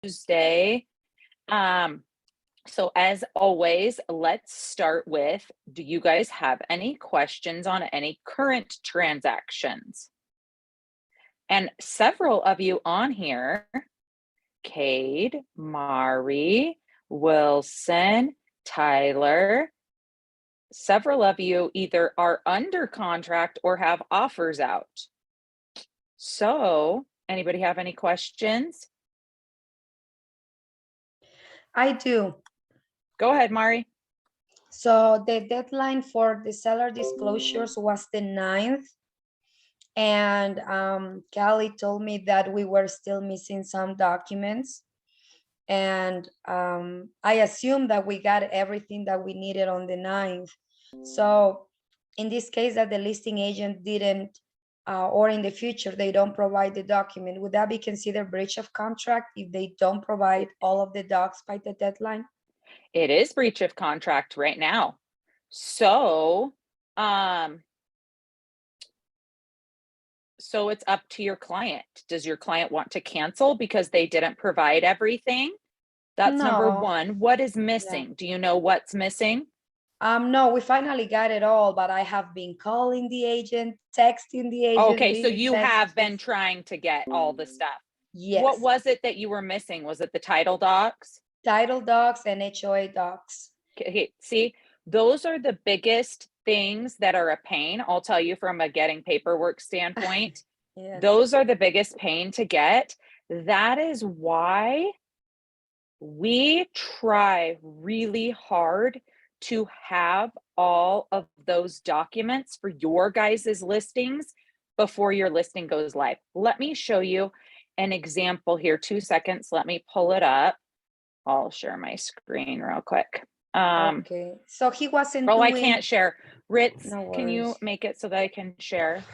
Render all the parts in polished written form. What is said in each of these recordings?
Tuesday. So as always, let's start with, do you guys have any questions on any current transactions? And several of you on here, Cade, Mari, Wilson, Tyler, several of you either are under contract or have offers out. So anybody have any questions? I do. Go ahead, Mari. So the deadline for the seller disclosures was the 9th. And Callie told me that we were still missing some documents. And I assumed that we got everything that we needed on the 9th. So in this case that the listing agent didn't, or in the future, they don't provide the document, would that be considered breach of contract if they don't provide all of the docs by the deadline? It is breach of contract right now. So, so it's up to your client. Does your client want to cancel because they didn't provide everything? That's number No. one. What is Yeah. missing? Do you know what's missing? No, we finally got it all, but I have been calling the agent, texting the agent. Okay, so leaving you have been messages. trying to get all the stuff. Yes. What was it that you were missing? Was it the title docs? Title docs and HOA docs. Okay, see, those are the biggest things that are a pain. I'll tell you from a getting paperwork standpoint. Yes. Those are the biggest pain to get. That is why we try really hard to have all of those documents for your guys' listings before your listing goes live. Let me show you an example here. 2 seconds. Let me pull it up. I'll share my screen real quick. Okay. So he wasn't Oh, I doing. can't share. Ritz, No can you worries. make it so that I can share?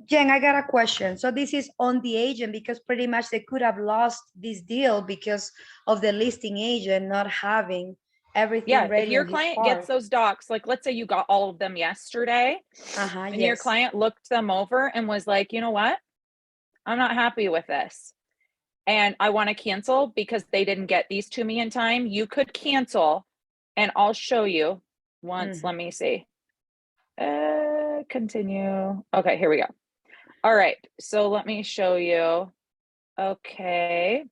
Jen, I got a question. So this is on the agent because pretty much they could have lost this deal because of the listing agent not having everything Yeah, ready if your on his client part. gets those docs, like let's say you got all of them yesterday, and your Yes. client looked them over and was like, you know what? I'm not happy with this. And I want to cancel because they didn't get these to me in time. You could cancel, and I'll show you once. Let me see. Continue. Okay, here we go. All right, so let me show you. Okay.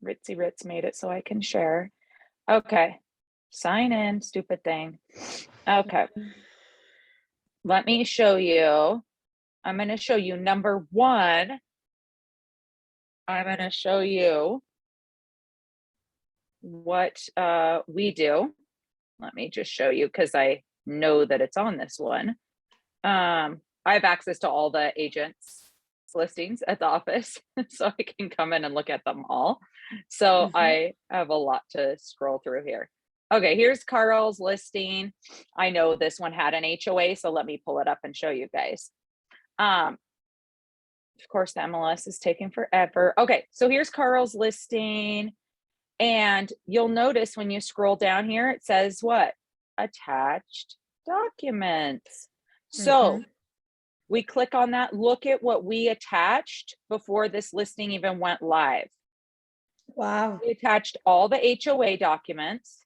Ritzy Ritz made it so I can share. Okay. Sign in, stupid thing. Okay. Let me show you. I'm going to show you number one. I'm going to show you what we do. Let me just show you because I know that it's on this one. I have access to all the agents' listings at the office, so I can come in and look at them all. So I have a lot to scroll through here. Okay, here's Carl's listing. I know this one had an HOA, so let me pull it up and show you guys. Of course, the MLS is taking forever. Okay, so here's Carl's listing. And you'll notice when you scroll down here, it says what? Attached documents. So we click on that. Look at what we attached before this listing even went live. Wow. We attached all the HOA documents,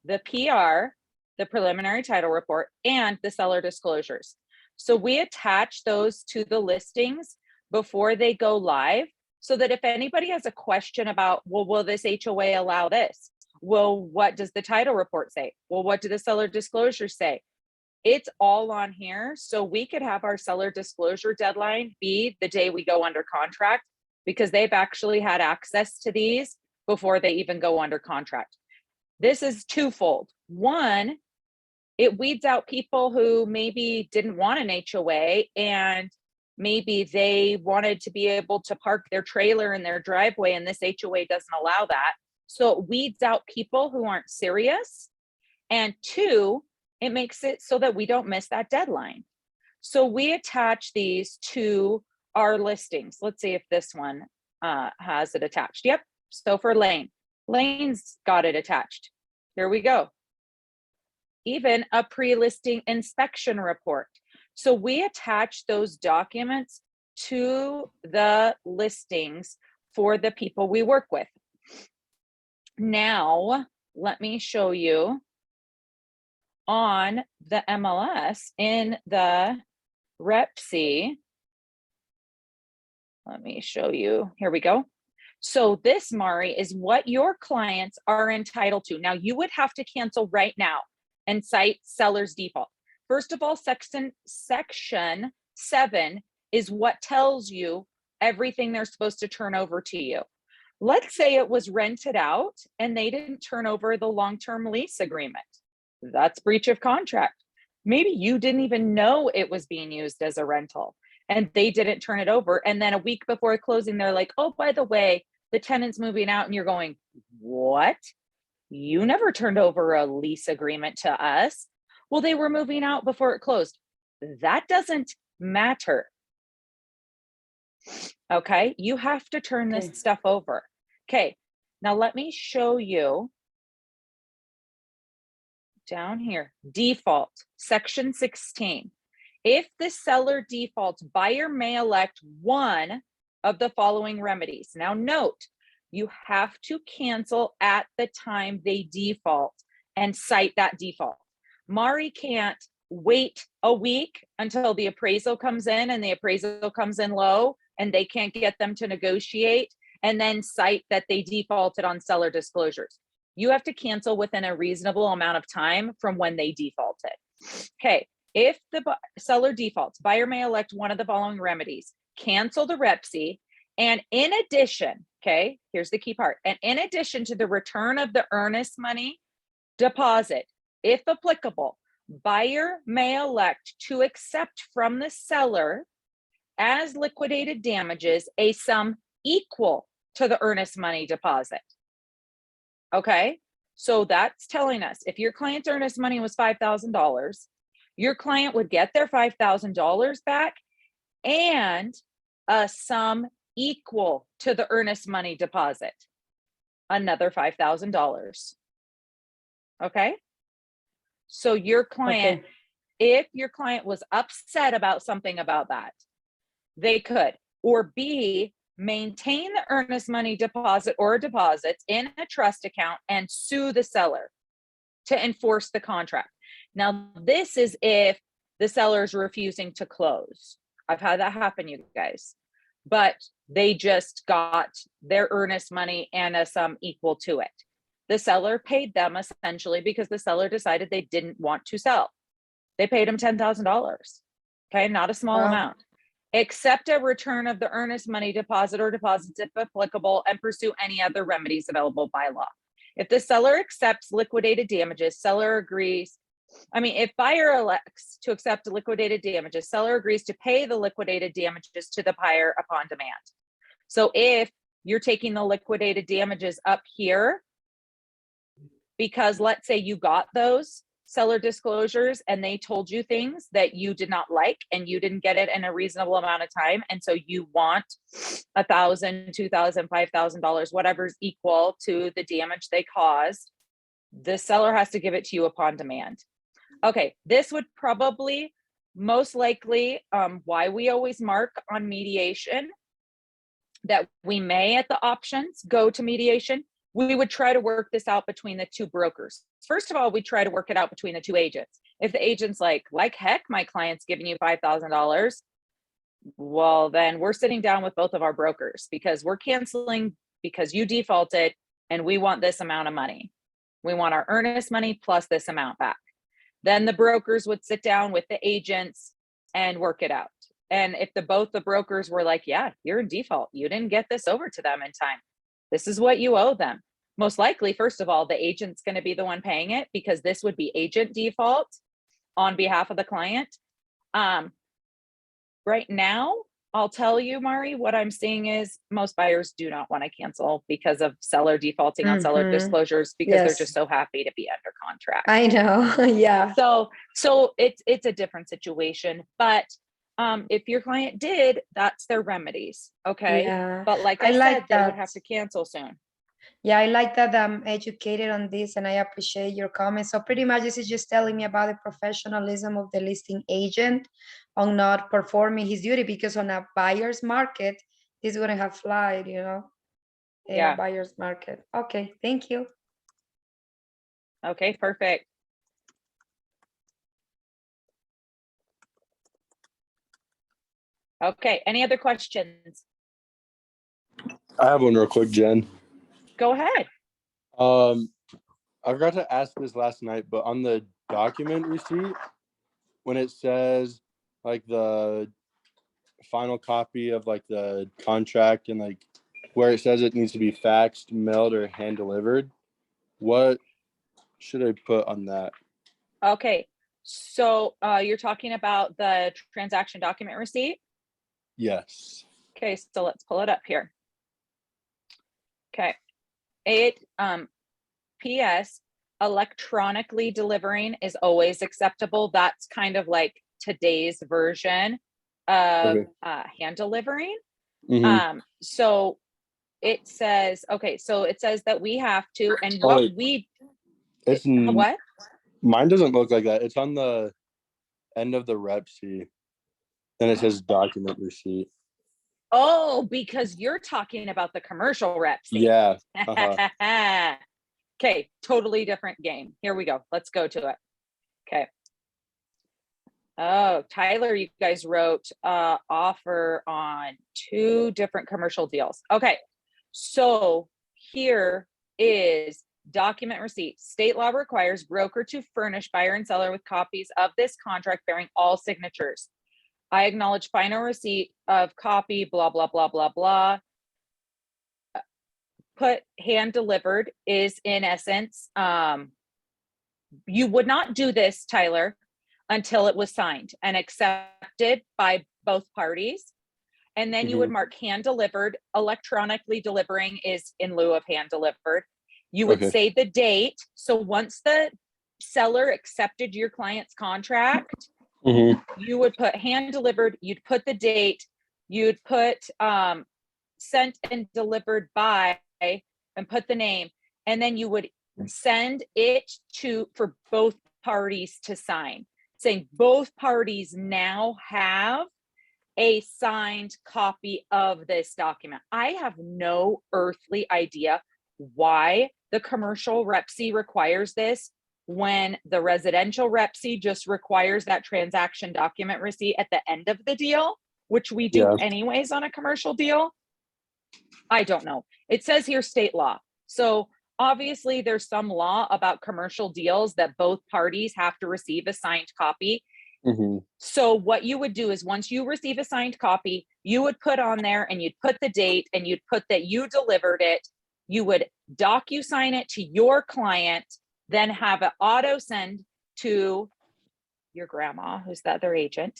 the PR, the preliminary title report, and the seller disclosures. So we attach those to the listings before they go live, so that if anybody has a question about, well, will this HOA allow this? Well, what does the title report say? Well, what do the seller disclosures say? It's all on here. So we could have our seller disclosure deadline be the day we go under contract, because they've actually had access to these before they even go under contract. This is twofold. One, it weeds out people who maybe didn't want an HOA and maybe they wanted to be able to park their trailer in their driveway and this HOA doesn't allow that. So it weeds out people who aren't serious. And two, it makes it so that we don't miss that deadline. So we attach these to our listings. Let's see if this one has it attached. Yep. So for Lane, Lane's got it attached. Here we go. Even a pre-listing inspection report. So we attach those documents to the listings for the people we work with. Now, let me show you on the MLS in the REPC. Let me show you. Here we go. So this, Mari, is what your clients are entitled to. Now, you would have to cancel right now and cite seller's default. First of all, section 7 is what tells you everything they're supposed to turn over to you. Let's say it was rented out and they didn't turn over the long-term lease agreement. That's breach of contract. Maybe you didn't even know it was being used as a rental and they didn't turn it over. And then a week before closing, they're like, oh, by the way, the tenant's moving out. And you're going, what? You never turned over a lease agreement to us. Well, they were moving out before it closed. That doesn't matter. Okay, you have to turn this stuff over. Okay, now let me show you down here, default, section 16. If the seller defaults, buyer may elect one of the following remedies. Now note, you have to cancel at the time they default and cite that default. Mari can't wait a week until the appraisal comes in and the appraisal comes in low and they can't get them to negotiate and then cite that they defaulted on seller disclosures. You have to cancel within a reasonable amount of time from when they defaulted. Okay, if the seller defaults, buyer may elect one of the following remedies. Cancel the REPC, and in addition, okay, here's the key part, and in addition to the return of the earnest money deposit, if applicable, buyer may elect to accept from the seller as liquidated damages a sum equal to the earnest money deposit. Okay, so that's telling us if your client's earnest money was $5,000, your client would get their $5,000 back and a sum equal to the earnest money deposit, another $5,000. Okay, so your client, if your client was upset about something about that, they could, or B, maintain the earnest money deposit or deposits in a trust account and sue the seller to enforce the contract. Now, this is if the seller is refusing to close. I've had that happen, you guys, but they just got their earnest money and a sum equal to it. The seller paid them essentially because the seller decided they didn't want to sell. They paid him $10,000. Okay, not a small amount. Accept a return of the earnest money deposit or deposits if applicable, and pursue any other remedies available by law. If the seller accepts liquidated damages, seller agrees. If buyer elects to accept liquidated damages, seller agrees to pay the liquidated damages to the buyer upon demand. So if you're taking the liquidated damages up here, because let's say you got those seller disclosures and they told you things that you did not like and you didn't get it in a reasonable amount of time, and so you want $1,000, $2,000, $5,000, whatever's equal to the damage they caused, the seller has to give it to you upon demand. Okay, this would probably most likely why we always mark on mediation that we may at the options go to mediation. We would try to work this out between the two brokers. First of all, we try to work it out between the two agents. If the agent's like heck, my client's giving you $5,000, well, then we're sitting down with both of our brokers because we're canceling because you defaulted and we want this amount of money. We want our earnest money plus this amount back. Then the brokers would sit down with the agents and work it out. And if both the brokers were like, yeah, you're in default, you didn't get this over to them in time, this is what you owe them. Most likely, first of all, the agent's going to be the one paying it because this would be agent default on behalf of the client. Right now, I'll tell you, Mari, what I'm seeing is most buyers do not want to cancel because of seller defaulting on seller disclosures because they're just so happy to be under contract. I know. Yeah. So it's a different situation, but if your client did, that's their remedies. Okay. Yeah. But like I said, they would have to cancel soon. Yeah, I like that I'm educated on this and I appreciate your comments. So pretty much this is just telling me about the professionalism of the listing agent on not performing his duty, because on a buyer's market, this wouldn't have flied, Yeah. buyer's market. Okay, thank you. Okay, perfect. Okay, any other questions? I have one real quick, Jen. Go ahead. I forgot to ask this last night, but on the document receipt, when it says like the final copy of like the contract and like where it says it needs to be faxed, mailed, or hand delivered, what should I put on that? Okay, so you're talking about the transaction document receipt? Yes. Okay, so let's pull it up here. Okay, it PS, electronically delivering is always acceptable. That's kind of like today's version of Okay. hand delivering. Mm-hmm. So it says, okay, so it says that we have to, and Oh, what wait. we, It's what? Mine doesn't look like that. It's on the end of the rep sheet. Then it says document receipt. Oh, because you're talking about the commercial reps. Yeah. Uh-huh. Okay, totally different game. Here we go. Let's go to it. Okay. Oh, Tyler, you guys wrote offer on 2 different commercial deals. Okay, so here is document receipt. State law requires broker to furnish buyer and seller with copies of this contract bearing all signatures. I acknowledge final receipt of copy, blah, blah, blah, blah, blah. Put hand delivered is in essence, you would not do this, Tyler, until it was signed and accepted by both parties. And then you would mark hand delivered. Electronically delivering is in lieu of hand delivered. You would Okay. say the date. So once the seller accepted your client's contract, you would put hand delivered, you'd put the date, you'd put sent and delivered by, and put the name, and then you would send it for both parties to sign, saying both parties now have a signed copy of this document. I have no earthly idea why the commercial REPC requires this when the residential REPC just requires that transaction document receipt at the end of the deal, which we do anyways on a commercial deal. I don't know. It says here state law. So obviously there's some law about commercial deals that both parties have to receive a signed copy. So what you would do is once you receive a signed copy, you would put on there and you'd put the date and you'd put that you delivered it. You would DocuSign it to your client, then have it auto send to your grandma, who's the other agent.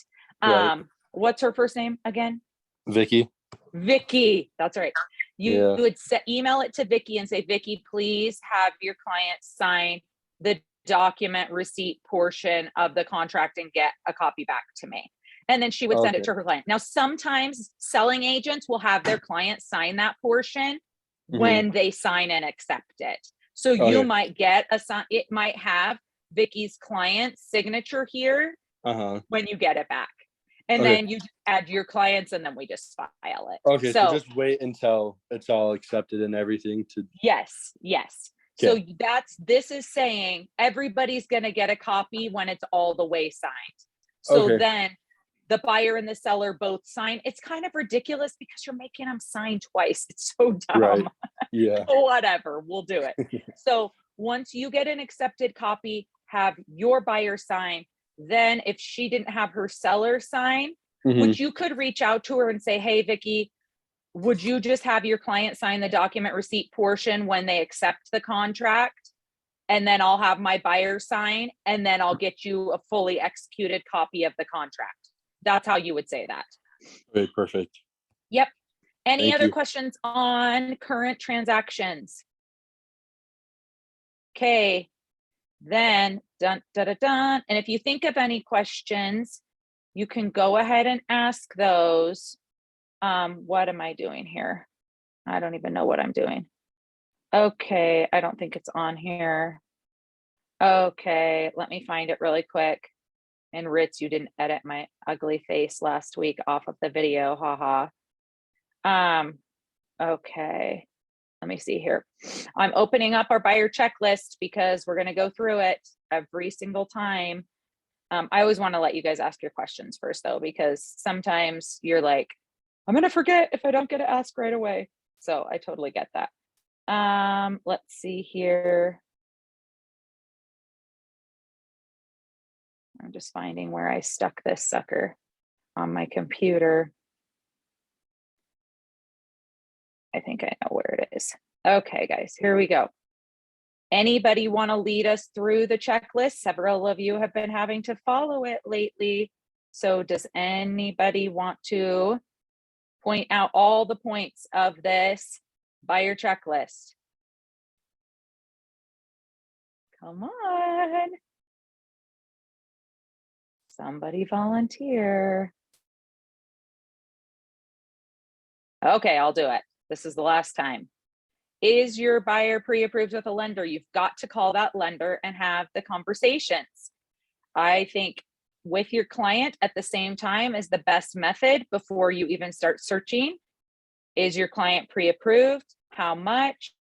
What's her first name again? Vicky. Vicky, that's right. You would email it to Vicky and say, Vicky, please have your client sign the document receipt portion of the contract and get a copy back to me. And then she would send it to her client. Now, sometimes selling agents will have their client sign that portion when they sign and accept it. So you might get it might have Vicky's client's signature here when you get it back. And then you add your clients and then we just file it. Okay, so just wait until it's all accepted and everything to. Yes. So this is saying everybody's going to get a copy when it's all the way signed. So then the buyer and the seller both sign. It's kind of ridiculous because you're making them sign twice. It's so dumb. Right. Yeah. Whatever, we'll do it. So once you get an accepted copy, have your buyer sign. Then if she didn't have her seller sign, which you could reach out to her and say, hey, Vicky, would you just have your client sign the document receipt portion when they accept the contract? And then I'll have my buyer sign, and then I'll get you a fully executed copy of the contract. That's how you would say that. Okay, perfect. Yep. Any other questions on current transactions? Okay. Then dun, dun, dun, dun. And if you think of any questions, you can go ahead and ask those. What am I doing here? I don't even know what I'm doing. Okay, I don't think it's on here. Okay, let me find it really quick. And Ritz, you didn't edit my ugly face last week off of the video, haha. Okay, let me see here. I'm opening up our buyer checklist because we're going to go through it every single time. I always want to let you guys ask your questions first though, because sometimes you're like, I'm going to forget if I don't get to ask right away. So I totally get that. Let's see here. I'm just finding where I stuck this sucker on my computer. I think I know where it is. Okay, guys, here we go. Anybody want to lead us through the checklist? Several of you have been having to follow it lately. So does anybody want to point out all the points of this buyer checklist? Come on. Somebody volunteer. Okay, I'll do it. This is the last time. Is your buyer pre-approved with a lender? You've got to call that lender and have the conversations. I think with your client at the same time is the best method before you even start searching. Is your client pre-approved? How much?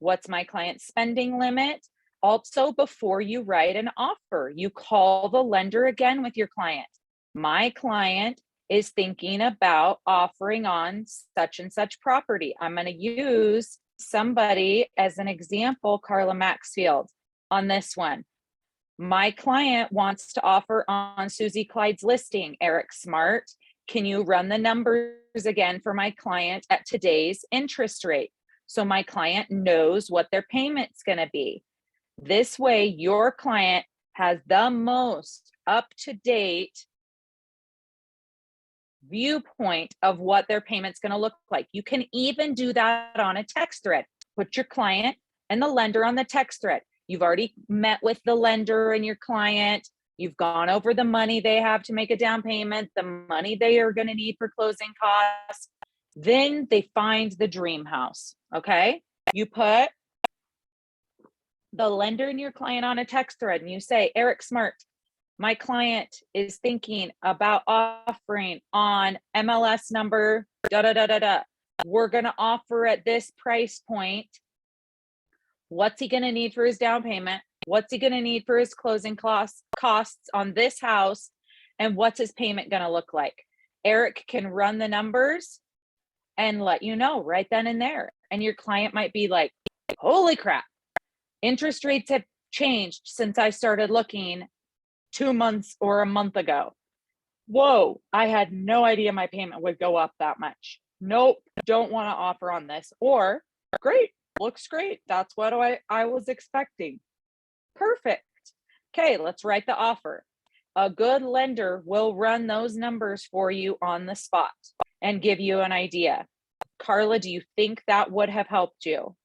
What's my client's spending limit? Also, before you write an offer, you call the lender again with your client. My client is thinking about offering on such and such property. I'm going to use somebody as an example, Carla Maxfield, on this one. My client wants to offer on Susie Clyde's listing, Eric Smart. Can you run the numbers again for my client at today's interest rate? So my client knows what their payment's going to be. This way, your client has the most up-to-date viewpoint of what their payment's going to look like. You can even do that on a text thread. Put your client and the lender on the text thread. You've already met with the lender and your client. You've gone over the money they have to make a down payment, the money they are going to need for closing costs. Then they find the dream house. Okay. You put the lender and your client on a text thread and you say, Eric Smart, my client is thinking about offering on MLS number, We're going to offer at this price point. What's he going to need for his down payment? What's he going to need for his closing costs on this house? And what's his payment going to look like? Eric can run the numbers and let you know right then and there. And your client might be like, holy crap, interest rates have changed since I started looking 2 months or a month ago. Whoa, I had no idea my payment would go up that much. Nope, don't want to offer on this. Or, great, looks great. That's what I was expecting. Perfect. Okay, let's write the offer. A good lender will run those numbers for you on the spot and give you an idea. Carla, do you think that would have helped you?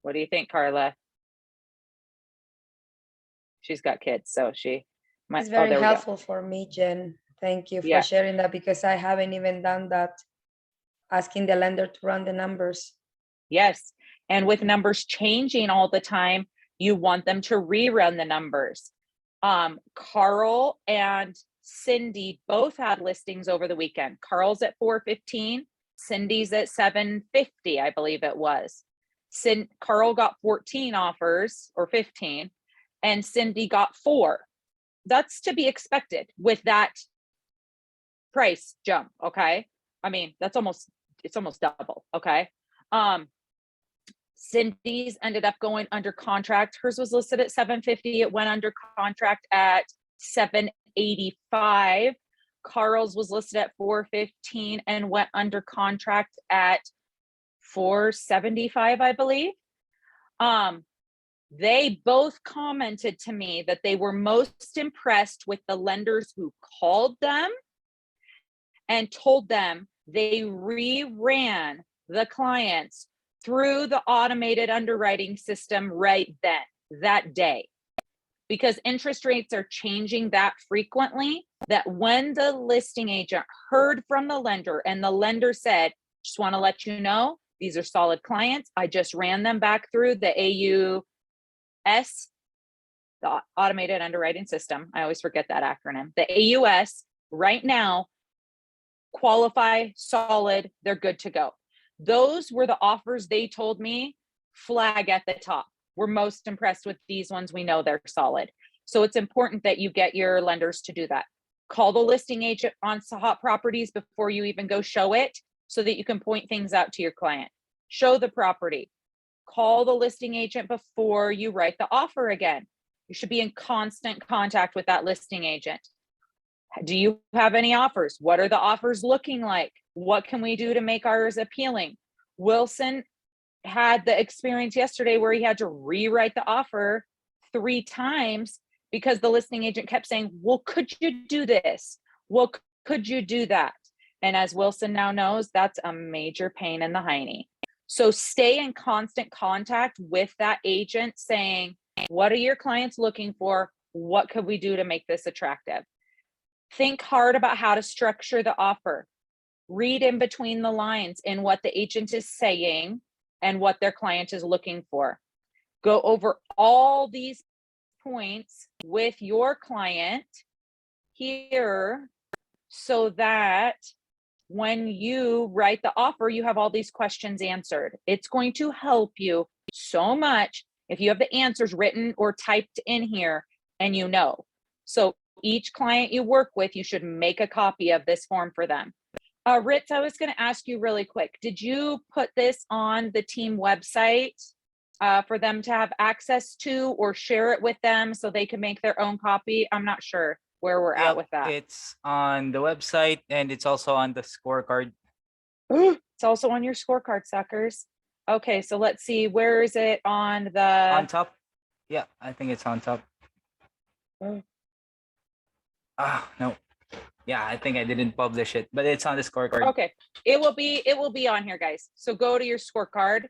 What do you think, Carla? She's got kids, so she might. It's very there we go. helpful for me, Jen. Thank you for Yeah. sharing that, because I haven't even done that, asking the lender to run the numbers. Yes. And with numbers changing all the time, you want them to rerun the numbers. Carl and Cindy both had listings over the weekend. Carl's at 415, Cindy's at 750, I believe it was. Carl got 14 offers or 15, and Cindy got 4. That's to be expected with that price jump. Okay. I mean, it's almost double. Okay. Cindy's ended up going under contract. Hers was listed at 750. It went under contract at 785. Carl's was listed at 415 and went under contract at 475, I believe. They both commented to me that they were most impressed with the lenders who called them and told them they reran the clients through the automated underwriting system right then, that day. Because interest rates are changing that frequently, that when the listing agent heard from the lender and the lender said, just want to let you know, these are solid clients. I just ran them back through the AUS the automated underwriting system. I always forget that acronym. The AUS right now qualify, solid, they're good to go. Those were the offers they told me flag at the top. We're most impressed with these ones. We know they're solid. So it's important that you get your lenders to do that. Call the listing agent on hot properties before you even go show it so that you can point things out to your client. Show the property. Call the listing agent before you write the offer again. You should be in constant contact with that listing agent. Do you have any offers? What are the offers looking like? What can we do to make ours appealing? Wilson had the experience yesterday where he had to rewrite the offer 3 times because the listing agent kept saying, well, could you do this? Well, could you do that? And as Wilson now knows, that's a major pain in the hiney. So stay in constant contact with that agent saying, what are your clients looking for? What could we do to make this attractive? Think hard about how to structure the offer. Read in between the lines in what the agent is saying and what their client is looking for. Go over all these points with your client here so that when you write the offer, you have all these questions answered. It's going to help you so much if you have the answers written or typed in here and you know. So each client you work with, you should make a copy of this form for them. Ritz, I was going to ask you really quick. Did you put this on the team website for them to have access to or share it with them so they can make their own copy? I'm not sure where we're at with that. It's on the website and it's also on the scorecard. It's also on your scorecard, suckers. Okay, so let's see. Where is it on the... On top? Yeah, I think it's on top. No. Yeah, I think I didn't publish it, but it's on the scorecard. Okay, it will be on here, guys. So go to your scorecard.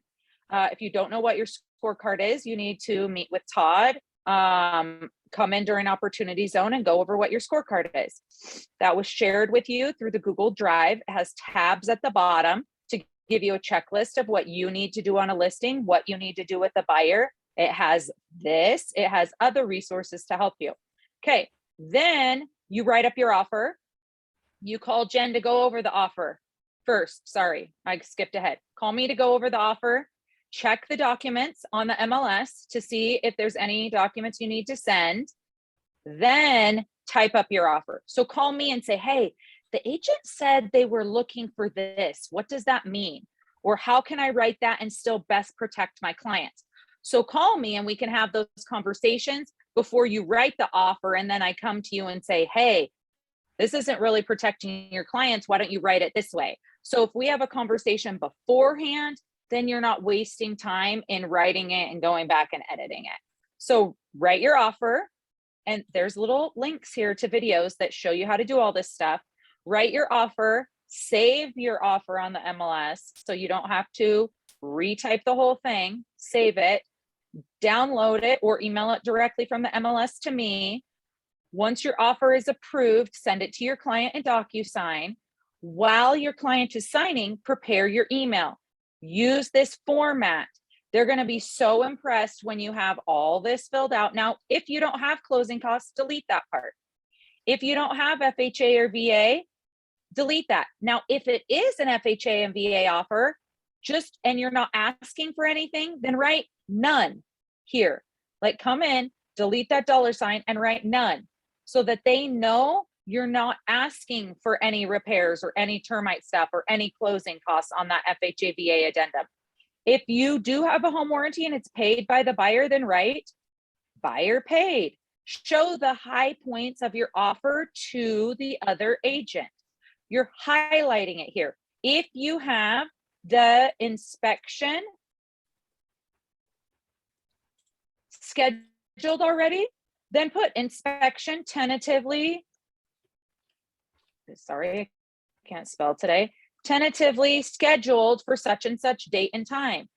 If you don't know what your scorecard is, you need to meet with Todd. Come in during Opportunity Zone and go over what your scorecard is. That was shared with you through the Google Drive. It has tabs at the bottom to give you a checklist of what you need to do on a listing, what you need to do with the buyer. It has this, it has other resources to help you. Okay, then you write up your offer. You call Jen to go over the offer first. Sorry, I skipped ahead. Call me to go over the offer. Check the documents on the MLS to see if there's any documents you need to send. Then type up your offer. So call me and say, hey, the agent said they were looking for this. What does that mean? Or how can I write that and still best protect my clients? So call me and we can have those conversations before you write the offer. And then I come to you and say, hey, this isn't really protecting your clients. Why don't you write it this way? So if we have a conversation beforehand, then you're not wasting time in writing it and going back and editing it. So write your offer, and there's little links here to videos that show you how to do all this stuff. Write your offer, save your offer on the MLS so you don't have to retype the whole thing, save it, download it or email it directly from the MLS to me. Once your offer is approved, send it to your client in DocuSign. While your client is signing, prepare your email. Use this format. They're going to be so impressed when you have all this filled out. Now, if you don't have closing costs, delete that part. If you don't have FHA or VA, delete that. Now, if it is an FHA and VA offer, and you're not asking for anything, then write none here. Like come in, delete that $sign and write none so that they know you're not asking for any repairs or any termite stuff or any closing costs on that FHA VA addendum. If you do have a home warranty and it's paid by the buyer, then write buyer paid. Show the high points of your offer to the other agent. You're highlighting it here. If you have the inspection scheduled already, then put inspection tentatively. Sorry, I can't spell today. Tentatively scheduled for such and such date and time.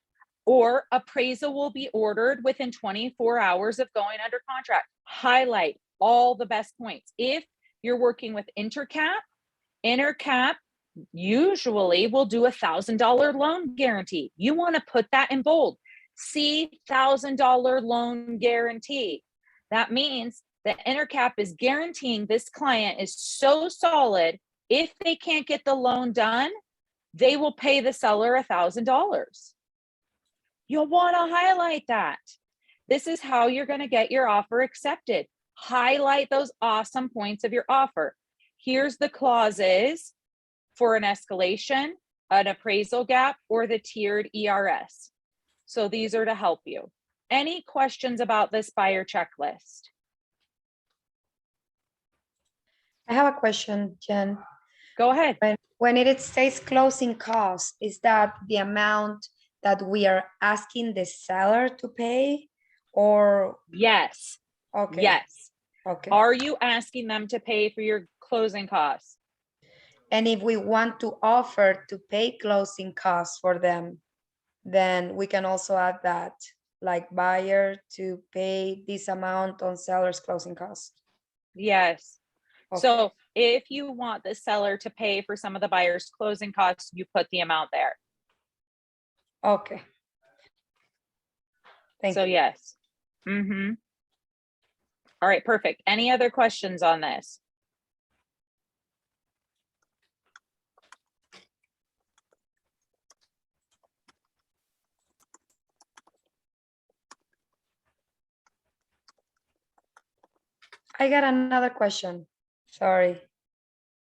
Or appraisal will be ordered within 24 hours of going under contract. Highlight all the best points. If you're working with Intercap usually will do $1,000 loan guarantee. You want to put that in bold. See $1,000 loan guarantee. That means that Intercap is guaranteeing this client is so solid, if they can't get the loan done, they will pay the seller $1,000. You'll want to highlight that. This is how you're going to get your offer accepted. Highlight those awesome points of your offer. Here's the clauses for an escalation, an appraisal gap, or the tiered ERS. So these are to help you. Any questions about this buyer checklist? I have a question, Jen. Go ahead. When it says closing costs, is that the amount that we are asking the seller to pay, or? Yes. Okay. Yes. Okay. Are you asking them to pay for your closing costs? And if we want to offer to pay closing costs for them, then we can also add that, like buyer to pay this amount on seller's closing costs. Yes. Okay. So if you want the seller to pay for some of the buyer's closing costs, you put the amount there. Okay. Thank So you. yes. Mm-hmm. All right, perfect. Any other questions on this? I got another question. Sorry.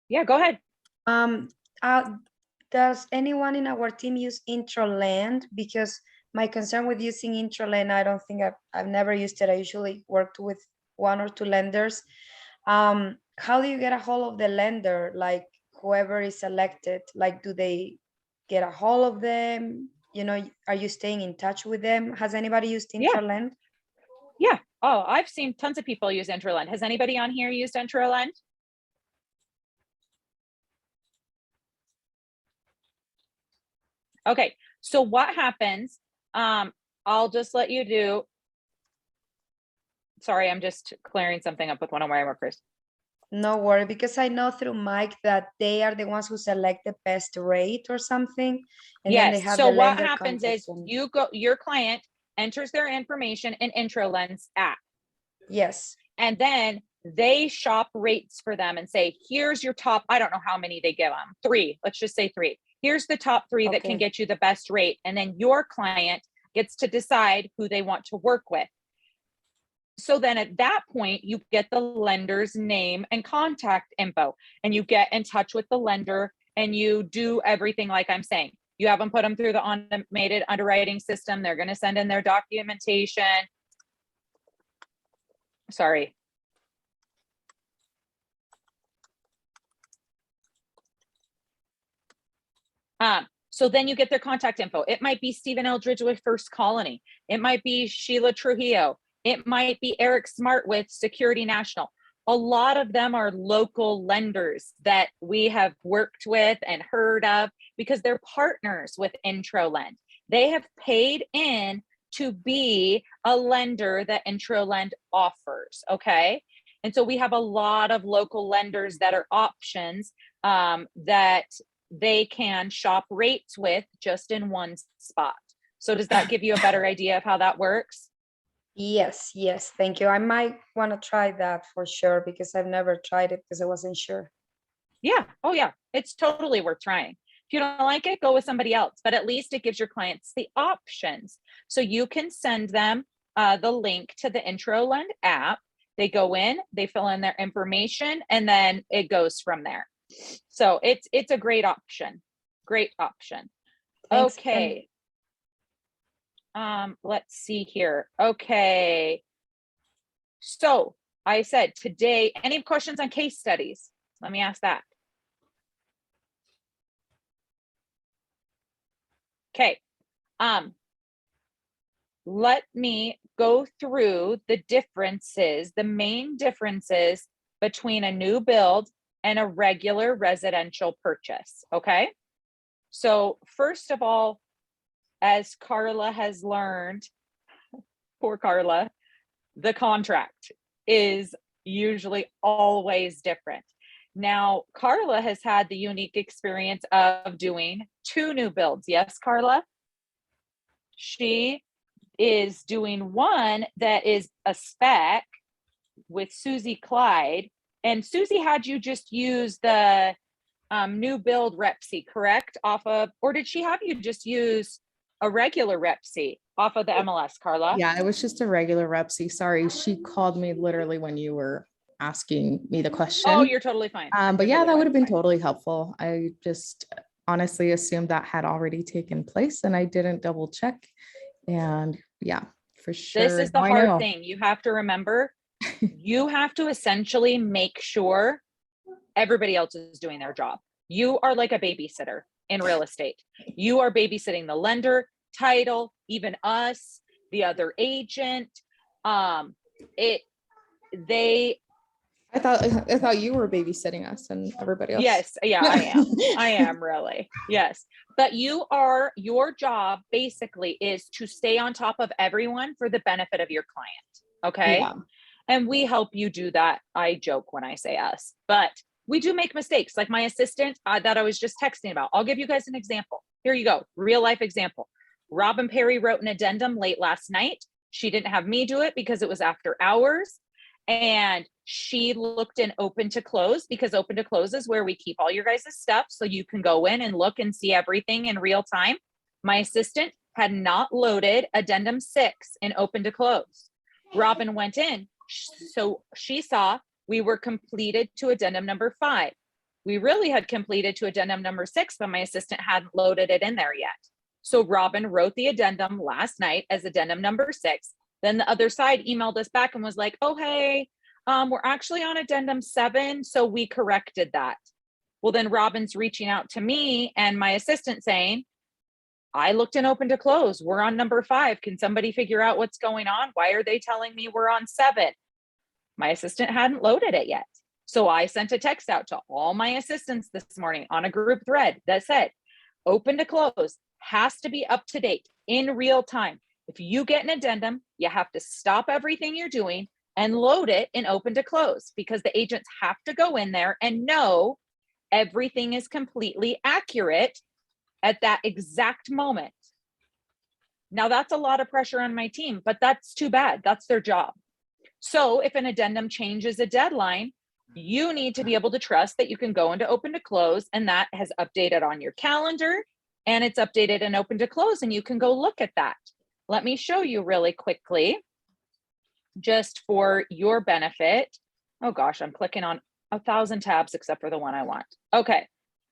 Yeah, go ahead. Uh, does anyone in our team use Introland? Because my concern with using Introland, I don't think I've never used it. I usually worked with 1 or 2 lenders. How do you get a hold of the lender? Like whoever is selected, like do they get a hold of them? You know, are you staying in touch with them? Has anybody used Yeah. Introland? Yeah. Oh, I've seen tons of people use Intralend. Has anybody on here used Intralend? Okay. So what happens? I'll just let you do. Sorry, I'm just clearing something up with one of my workers. No worry, because I know through Mike that they are the ones who select the best rate or something. And then they Yes. have So the what lender happens contact is them. your client enters their information in Intralend's app, Yes. and then they shop rates for them and say, here's your top, I don't know how many they give them, 3, let's just say 3. Here's the top 3 that can Okay. get you the best rate. And then your client gets to decide who they want to work with. So then at that point, you get the lender's name and contact info, and you get in touch with the lender and you do everything like I'm saying. You have them put them through the automated underwriting system. They're going to send in their documentation. Sorry. So then you get their contact info. It might be Stephen Eldridge with First Colony. It might be Sheila Trujillo. It might be Eric Smart with Security National. A lot of them are local lenders that we have worked with and heard of because they're partners with Introlend. They have paid in to be a lender that Introlend offers, okay? And so we have a lot of local lenders that are options that they can shop rates with just in one spot. So does that give you a better idea of how that works? Yes, yes, thank you. I might want to try that for sure because I've never tried it because I wasn't sure. Yeah. Oh yeah. It's totally worth trying. If you don't like it, go with somebody else, but at least it gives your clients the options. So you can send them the link to the Introlend app. They go in, they fill in their information, and then it goes from there. So it's a great option. Great option. Thanks, Okay. Let's see here. Okay. So I said today, any questions on case studies? Let me ask that. Okay. Let me go through the differences, the main differences between a new build and a regular residential purchase. Okay. So first of all, as Carla has learned, poor Carla, the contract is usually always different. Now, Carla has had the unique experience of doing 2 new builds. Yes, Carla? She is doing one that is a spec with Susie Clyde, and Susie had you just use the new build Repsy, correct? Off of, or did she have you just use a regular Repsy off of the MLS, Carla? Yeah, it was just a regular Repsy. Sorry, she called me literally when you were asking me the question. Oh, you're totally fine. But You're yeah, that totally would have been fine. totally helpful. I just honestly assumed that had already taken place and I didn't double check. And yeah, for sure. This is the now I hard know. thing. You have to remember, you have to essentially make sure everybody else is doing their job. You are like a babysitter in real estate. You are babysitting the lender, title, even us, the other agent. I thought you were babysitting us and everybody else. Yes, yeah, I am. I am really. Yes. But your job basically is to stay on top of everyone for the benefit of your client. Okay. Yeah. And we help you do that. I joke when I say us, but we do make mistakes. Like my assistant that I was just texting about. I'll give you guys an example. Here you go. Real life example. Robin Perry wrote an addendum late last night. She didn't have me do it because it was after hours. And she looked in open to close, because open to close is where we keep all your guys' stuff. So you can go in and look and see everything in real time. My assistant had not loaded addendum 6 in open to close. Robin went in. So she saw we were completed to addendum number 5. We really had completed to addendum number 6, but my assistant hadn't loaded it in there yet. So Robin wrote the addendum last night as addendum number 6. Then the other side emailed us back and was like, oh, hey, we're actually on addendum 7. So we corrected that. Well, then Robin's reaching out to me and my assistant saying, I looked in open to close. We're on number 5. Can somebody figure out what's going on? Why are they telling me we're on 7? My assistant hadn't loaded it yet. So I sent a text out to all my assistants this morning on a group thread that said, open to close has to be up to date in real time. If you get an addendum, you have to stop everything you're doing and load it in open to close, because the agents have to go in there and know everything is completely accurate at that exact moment. Now that's a lot of pressure on my team, but that's too bad. That's their job. So if an addendum changes a deadline, you need to be able to trust that you can go into open to close and that has updated on your calendar and it's updated in open to close and you can go look at that. Let me show you really quickly, just for your benefit. Oh gosh, I'm clicking on 1,000 tabs except for the one I want. Okay,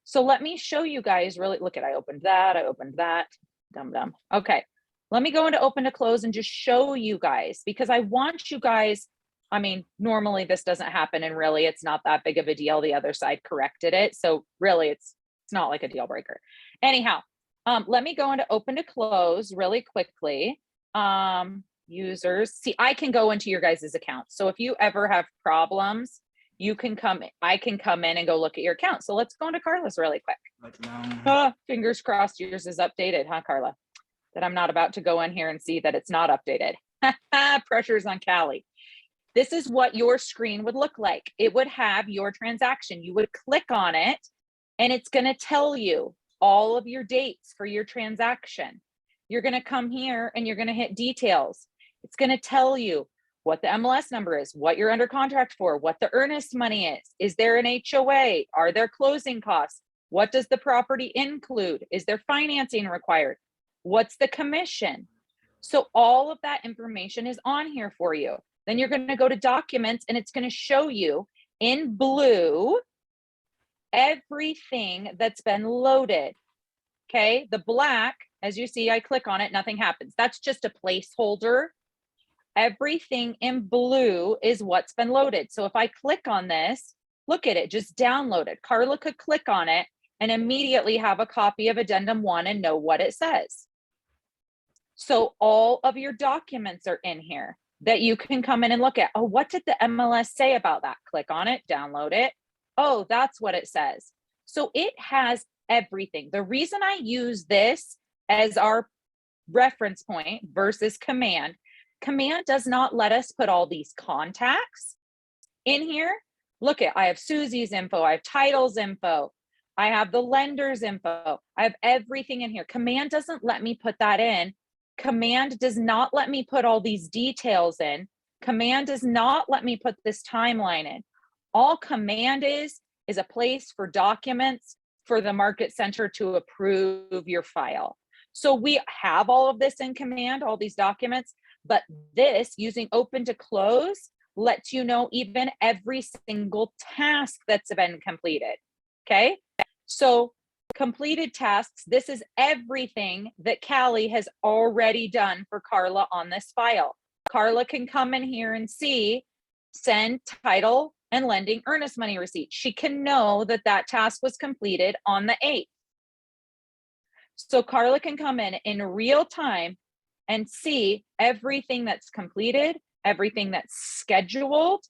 so let me show you guys really, look at, I opened that, dumb. Okay, let me go into open to close and just show you guys, because I want you guys, I mean, normally this doesn't happen and really it's not that big of a deal. The other side corrected it. So really it's not like a deal breaker. Anyhow, let me go into open to close really quickly. Users, see, I can go into your guys' account. So if you ever have problems, you can I can come in and go look at your account. So let's go into Carla's really quick. Fingers crossed yours is updated, huh, Carla? That I'm not about to go in here and see that it's not updated. Pressure's on Callie. This is what your screen would look like. It would have your transaction. You would click on it and it's going to tell you all of your dates for your transaction. You're going to come here and you're going to hit details. It's going to tell you what the MLS number is, what you're under contract for, what the earnest money is there an HOA? Are there closing costs? What does the property include? Is there financing required? What's the commission? So all of that information is on here for you. Then you're going to go to documents and it's going to show you in blue everything that's been loaded. Okay, the black, as you see, I click on it, nothing happens. That's just a placeholder. Everything in blue is what's been loaded. So if I click on this, look at it, just downloaded. Carla could click on it and immediately have a copy of addendum 1 and know what it says. So all of your documents are in here that you can come in and look at. Oh, what did the MLS say about that? Click on it, download it. Oh, that's what it says. So it has everything. The reason I use this as our reference point versus command does not let us put all these contacts in here. Look at, I have Susie's info, I have titles info, I have the lender's info, I have everything in here. Command doesn't let me put that in. Command does not let me put all these details in Command does not let me put this timeline in. All Command is a place for documents for the Market Center to approve your file. So we have all of this in Command, all these documents, but this using open to close lets you know even every single task that's been completed. Okay. So completed tasks, this is everything that Callie has already done for Carla on this file. Carla can come in here and see, send title and lending earnest money receipt. She can know that that task was completed on the 8th. So Carla can come in real time and see everything that's completed, everything that's scheduled.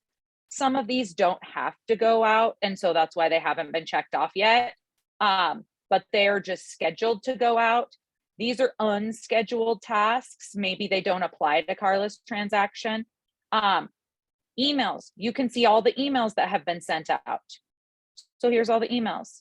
Some of these don't have to go out, and so that's why they haven't been checked off yet. But they're just scheduled to go out. These are unscheduled tasks. Maybe they don't apply to Carla's transaction. Emails, you can see all the emails that have been sent out. So here's all the emails.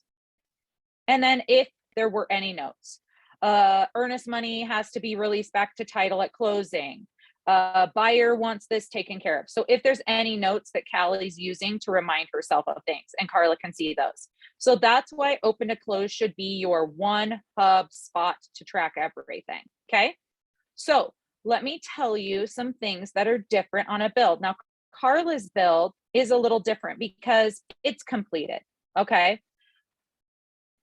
And then if there were any notes, earnest money has to be released back to title at closing. Buyer wants this taken care of. So if there's any notes that Callie's using to remind herself of things, and Carla can see those. So that's why open to close should be your one hub spot to track everything. Okay. So let me tell you some things that are different on a build. Now, Carla's build is a little different because it's completed. Okay.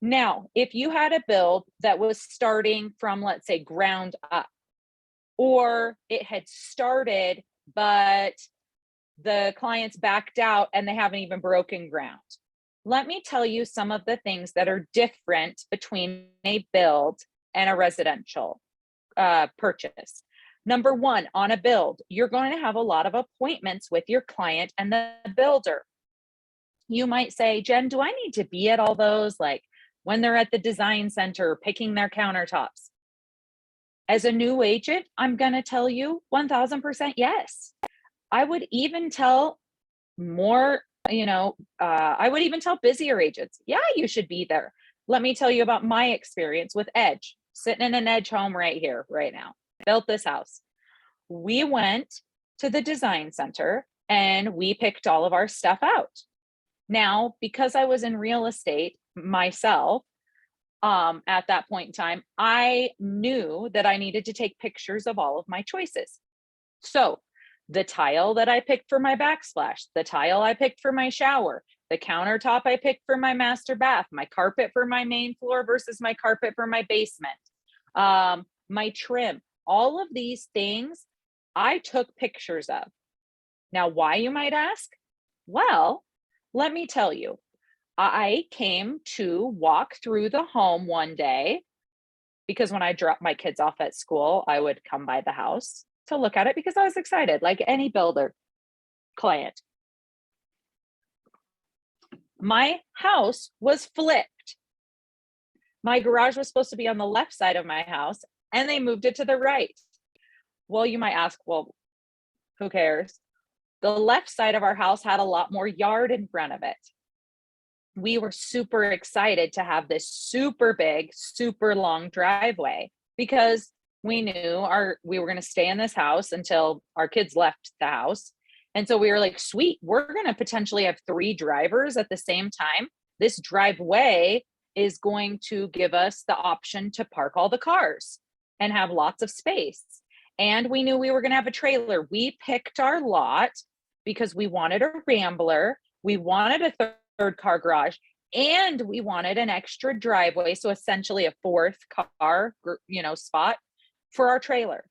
Now, if you had a build that was starting from, let's say, ground up, or it had started, but the clients backed out and they haven't even broken ground. Let me tell you some of the things that are different between a build and a residential purchase. Number one, on a build, you're going to have a lot of appointments with your client and the builder. You might say, Jen, do I need to be at all those? Like when they're at the design center, picking their countertops. As a new agent, I'm going to tell you 1000% yes. I would even tell more, I would even tell busier agents, yeah, you should be there. Let me tell you about my experience with Edge, sitting in an Edge home right here, right now. Built this house. We went to the design center and we picked all of our stuff out. Now, because I was in real estate myself, at that point in time, I knew that I needed to take pictures of all of my choices. So the tile that I picked for my backsplash, the tile I picked for my shower, the countertop I picked for my master bath, my carpet for my main floor versus my carpet for my basement, my trim, all of these things I took pictures of. Now, why, you might ask? Well, let me tell you. I came to walk through the home one day because when I dropped my kids off at school, I would come by the house to look at it because I was excited, like any builder client. My house was flipped. My garage was supposed to be on the left side of my house and they moved it to the right. Well, you might ask, well, who cares? The left side of our house had a lot more yard in front of it. We were super excited to have this super big, super long driveway because we knew we were going to stay in this house until our kids left the house. And so we were like, sweet, we're going to potentially have 3 drivers at the same time. This driveway is going to give us the option to park all the cars and have lots of space. And we knew we were going to have a trailer. We picked our lot because we wanted a Rambler. We wanted a third car garage, and we wanted an extra driveway. So essentially a 4th car, spot for our trailer.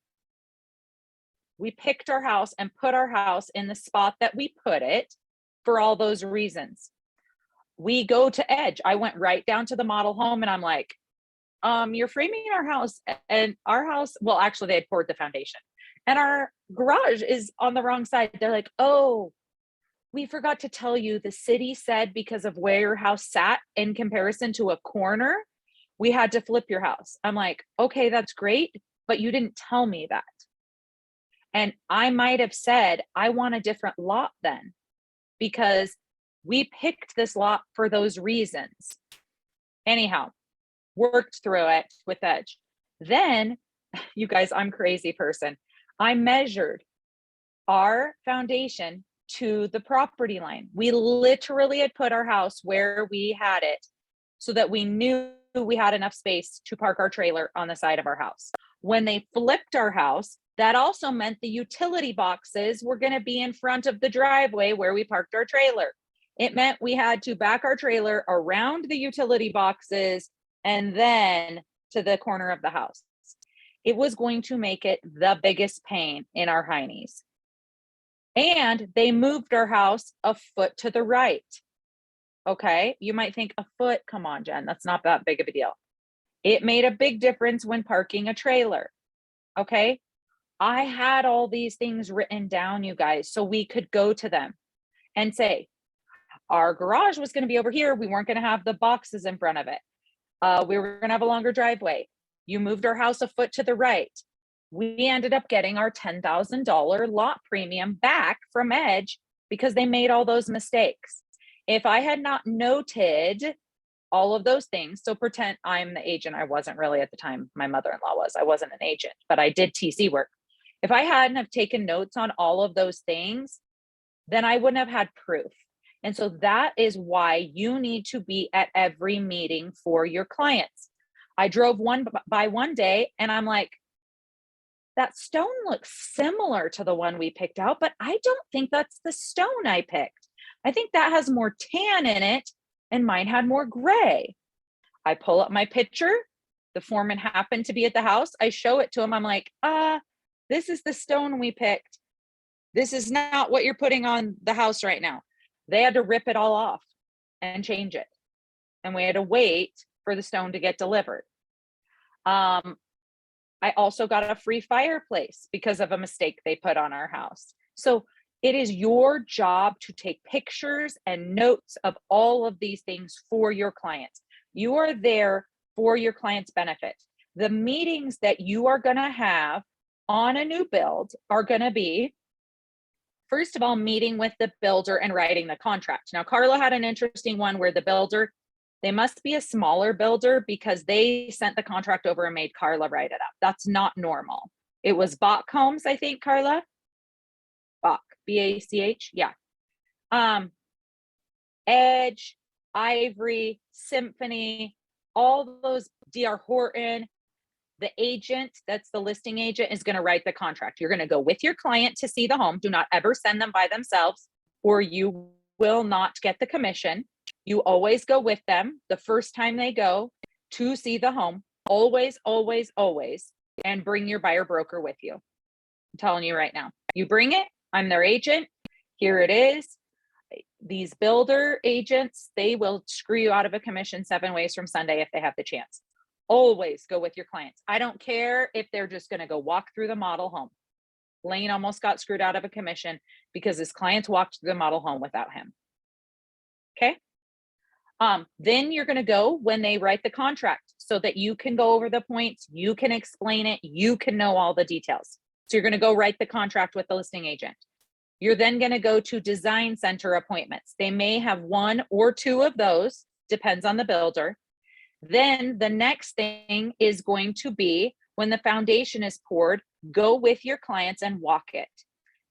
We picked our house and put our house in the spot that we put it for all those reasons. We go to Edge. I went right down to the model home and I'm like, you're framing our house, and our house, well, actually they had poured the foundation and our garage is on the wrong side. They're like, oh, we forgot to tell you, the city said because of where your house sat in comparison to a corner, we had to flip your house. I'm like, okay, that's great, but you didn't tell me that. And I might have said, I want a different lot then, because we picked this lot for those reasons. Anyhow, worked through it with Edge. Then, you guys, I'm a crazy person. I measured our foundation to the property line. We literally had put our house where we had it so that we knew we had enough space to park our trailer on the side of our house. When they flipped our house, that also meant the utility boxes were going to be in front of the driveway where we parked our trailer. It meant we had to back our trailer around the utility boxes and then to the corner of the house. It was going to make it the biggest pain in our heinies. And they moved our house a foot to the right. Okay, you might think a foot, come on, Jen, that's not that big of a deal. It made a big difference when parking a trailer. Okay, I had all these things written down, you guys, so we could go to them and say, our garage was going to be over here. We weren't going to have the boxes in front of it. We were going to have a longer driveway. You moved our house a foot to the right. We ended up getting our $10,000 lot premium back from Edge because they made all those mistakes. If I had not noted all of those things, so pretend I'm the agent. I wasn't really at the time. My mother-in-law was. I wasn't an agent, but I did TC work. If I hadn't have taken notes on all of those things, then I wouldn't have had proof. And so that is why you need to be at every meeting for your clients. I drove one by one day and I'm like, that stone looks similar to the one we picked out, but I don't think that's the stone I picked. I think that has more tan in it and mine had more gray. I pull up my picture. The foreman happened to be at the house. I show it to him. I'm like, this is the stone we picked. This is not what you're putting on the house right now. They had to rip it all off and change it. And we had to wait for the stone to get delivered. I also got a free fireplace because of a mistake they put on our house. So it is your job to take pictures and notes of all of these things for your clients. You are there for your client's benefit. The meetings that you are going to have on a new build are going to be, first of all, meeting with the builder and writing the contract. Now, Carla had an interesting one where the builder, they must be a smaller builder because they sent the contract over and made Carla write it up. That's not normal. It was Bach Homes, I think, Carla. Bach, B-A-C-H, yeah. Edge, Ivory, Symphony, all those, D.R. Horton. The agent, that's the listing agent, is going to write the contract. You're going to go with your client to see the home. Do not ever send them by themselves or you will not get the commission. You always go with them the first time they go to see the home. Always, always, always. And bring your buyer broker with you. I'm telling you right now. You bring it. I'm their agent. Here it is. These builder agents, they will screw you out of a commission 7 ways from Sunday if they have the chance. Always go with your clients. I don't care if they're just going to go walk through the model home. Lane almost got screwed out of a commission because his clients walked through the model home without him. Okay. Then you're going to go when they write the contract so that you can go over the points, you can explain it, you can know all the details. So you're going to go write the contract with the listing agent. You're then going to go to design center appointments. They may have 1 or 2 of those, depends on the builder. Then the next thing is going to be when the foundation is poured, go with your clients and walk it.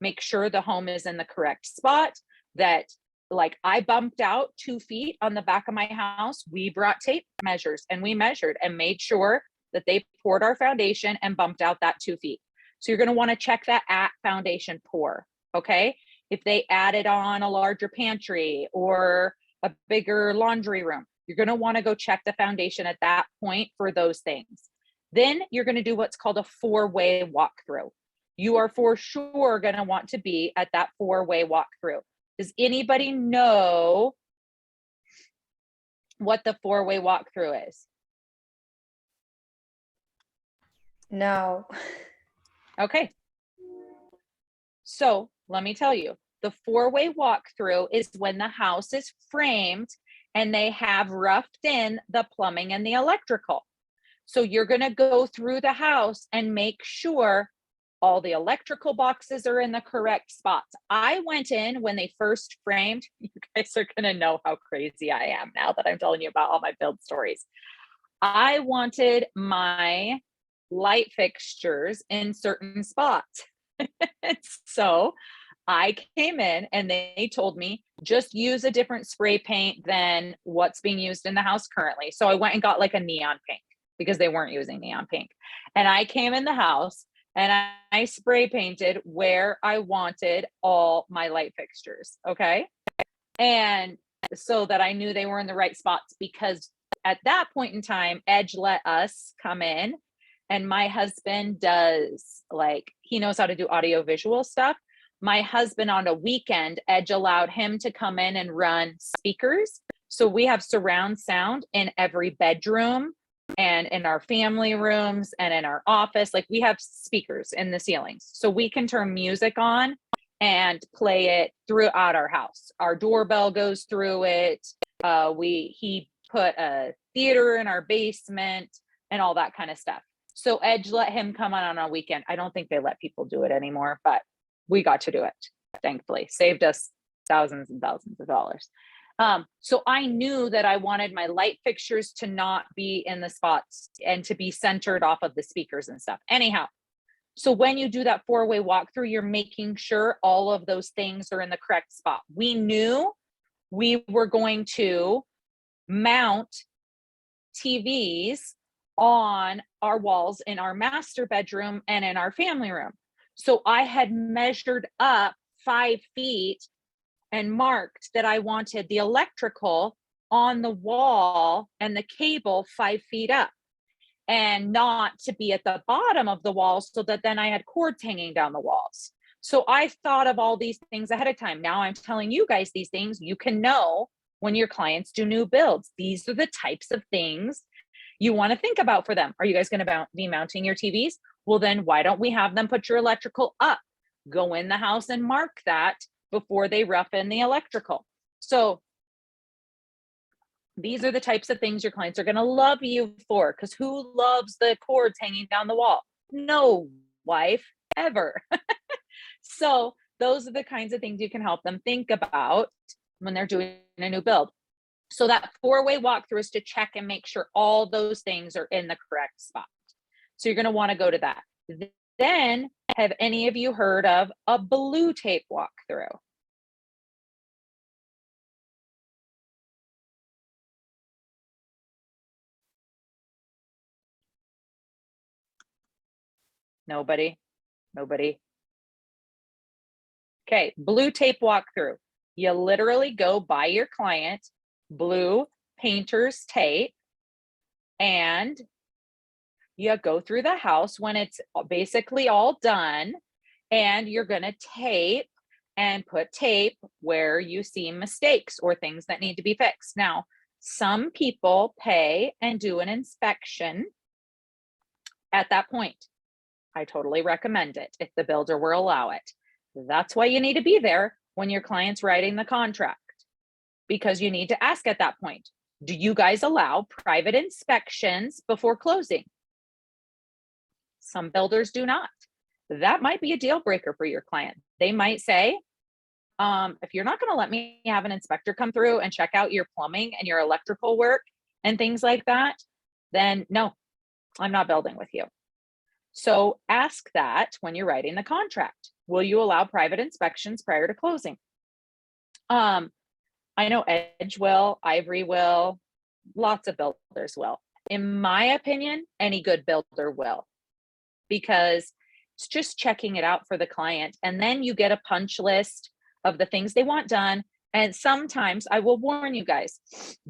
Make sure the home is in the correct spot, that like I bumped out 2 feet on the back of my house. We brought tape measures and we measured and made sure that they poured our foundation and bumped out that 2 feet. So you're going to want to check that at foundation pour. Okay. If they added on a larger pantry or a bigger laundry room, you're going to want to go check the foundation at that point for those things. Then you're going to do what's called a 4-way walkthrough. You are for sure going to want to be at that 4-way walkthrough. Does anybody know what the 4-way walkthrough is? No. Okay. So let me tell you, the 4-way walkthrough is when the house is framed and they have roughed in the plumbing and the electrical. So you're going to go through the house and make sure all the electrical boxes are in the correct spots. I went in when they first framed. You guys are going to know how crazy I am now that I'm telling you about all my build stories. I wanted my light fixtures in certain spots. So I came in and they told me just use a different spray paint than what's being used in the house currently. So I went and got like a neon pink because they weren't using neon pink. And I came in the house and I spray painted where I wanted all my light fixtures. Okay. And so that I knew they were in the right spots, because at that point in time, Edge let us come in, and my husband does, like, he knows how to do audio visual stuff. My husband, on a weekend, Edge allowed him to come in and run speakers. So we have surround sound in every bedroom and in our family rooms and in our office. Like, we have speakers in the ceilings, so we can turn music on and play it throughout our house. Our doorbell goes through it. He put a theater in our basement and all that kind of stuff. So Edge let him come on a weekend. I don't think they let people do it anymore, but we got to do it. Thankfully, saved us thousands and thousands of dollars. So I knew that I wanted my light fixtures to not be in the spots and to be centered off of the speakers and stuff. Anyhow, so when you do that 4-way walkthrough, you're making sure all of those things are in the correct spot. We knew we were going to mount TVs on our walls in our master bedroom and in our family room. So I had measured up 5 feet and marked that I wanted the electrical on the wall and the cable 5 feet up, and not to be at the bottom of the wall, so that then I had cords hanging down the walls. So I thought of all these things ahead of time. Now I'm telling you guys these things. You can know when your clients do new builds. These are the types of things you want to think about for them. Are you guys going to be mounting your TVs? Well, then why don't we have them put your electrical up? Go in the house and mark that before they rough in the electrical. So these are the types of things your clients are going to love you for, because who loves the cords hanging down the wall? No wife ever. So those are the kinds of things you can help them think about when they're doing a new build. So that 4-way walkthrough is to check and make sure all those things are in the correct spot. So you're going to want to go to that. Then, have any of you heard of a blue tape walkthrough? Nobody? Okay, blue tape walkthrough. You literally go buy your client blue painter's tape, and you go through the house when it's basically all done, and you're going to tape and put tape where you see mistakes or things that need to be fixed. Now, some people pay and do an inspection at that point. I totally recommend it if the builder will allow it. That's why you need to be there when your client's writing the contract, because you need to ask at that point, do you guys allow private inspections before closing? Some builders do not. That might be a deal breaker for your client. They might say, if you're not going to let me have an inspector come through and check out your plumbing and your electrical work and things like that, then no, I'm not building with you. So ask that when you're writing the contract. Will you allow private inspections prior to closing? I know Edge will, Ivory will, lots of builders will. In my opinion, any good builder will, because it's just checking it out for the client. And then you get a punch list of the things they want done. And sometimes, I will warn you guys,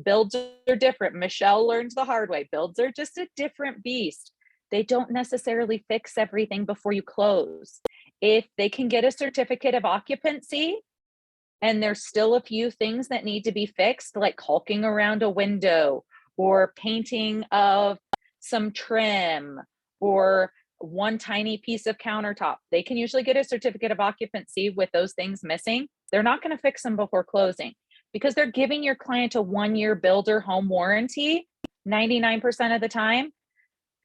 builds are different. Michelle learned the hard way. Builds are just a different beast. They don't necessarily fix everything before you close. If they can get a certificate of occupancy and there's still a few things that need to be fixed, like caulking around a window or painting of some trim or one tiny piece of countertop, they can usually get a certificate of occupancy with those things missing. They're not going to fix them before closing, because they're giving your client a 1-year builder home warranty. 99% of the time,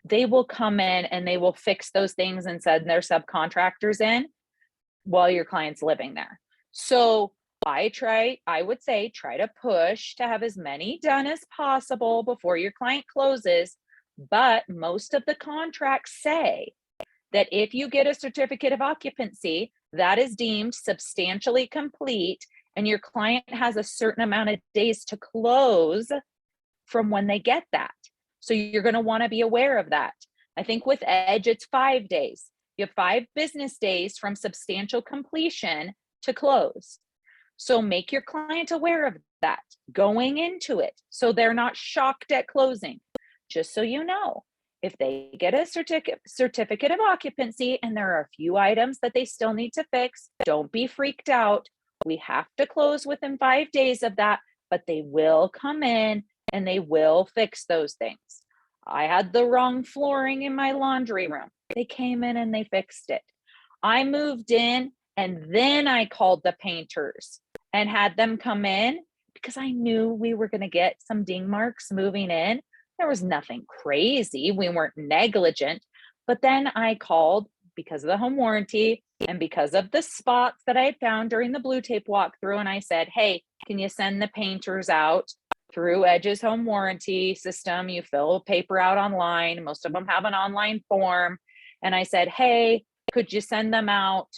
they will come in and they will fix those things and send their subcontractors in while your client's living there. So I would say try to push to have as many done as possible before your client closes. But most of the contracts say that if you get a certificate of occupancy, that is deemed substantially complete, and your client has a certain amount of days to close from when they get that. So you're going to want to be aware of that. I think with Edge, it's 5 days. You have 5 business days from substantial completion to close. So make your client aware of that going into it, so they're not shocked at closing. Just so you know, if they get a certificate of occupancy and there are a few items that they still need to fix, don't be freaked out. We have to close within 5 days of that, but they will come in and they will fix those things. I had the wrong flooring in my laundry room. They came in and they fixed it. I moved in and then I called the painters and had them come in because I knew we were going to get some ding marks moving in. There was nothing crazy. We weren't negligent. But then I called because of the home warranty and because of the spots that I had found during the blue tape walkthrough. And I said, hey, can you send the painters out through Edge's home warranty system? You fill paper out online. Most of them have an online form. And I said, hey, could you send them out?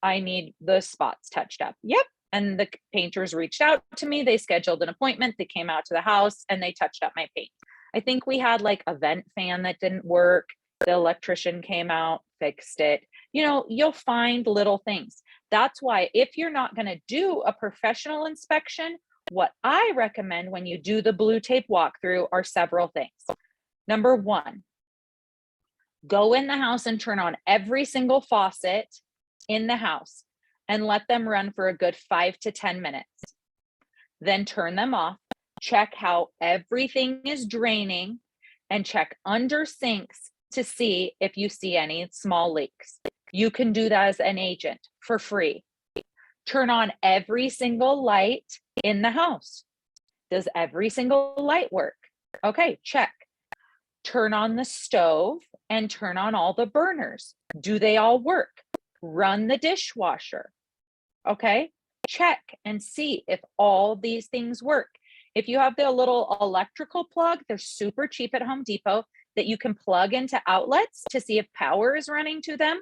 I need the spots touched up. Yep. And the painters reached out to me. They scheduled an appointment. They came out to the house and they touched up my paint. I think we had like a vent fan that didn't work. The electrician came out, fixed it. You know, you'll find little things. That's why if you're not going to do a professional inspection, what I recommend when you do the blue tape walkthrough are several things. Number 1, go in the house and turn on every single faucet in the house and let them run for a good 5 to 10 minutes. Then turn them off, check how everything is draining, and check under sinks to see if you see any small leaks. You can do that as an agent for free. Turn on every single light in the house. Does every single light work? Okay, check. Turn on the stove and turn on all the burners. Do they all work? Run the dishwasher. Okay, check and see if all these things work. If you have the little electrical plug, they're super cheap at Home Depot that you can plug into outlets to see if power is running to them.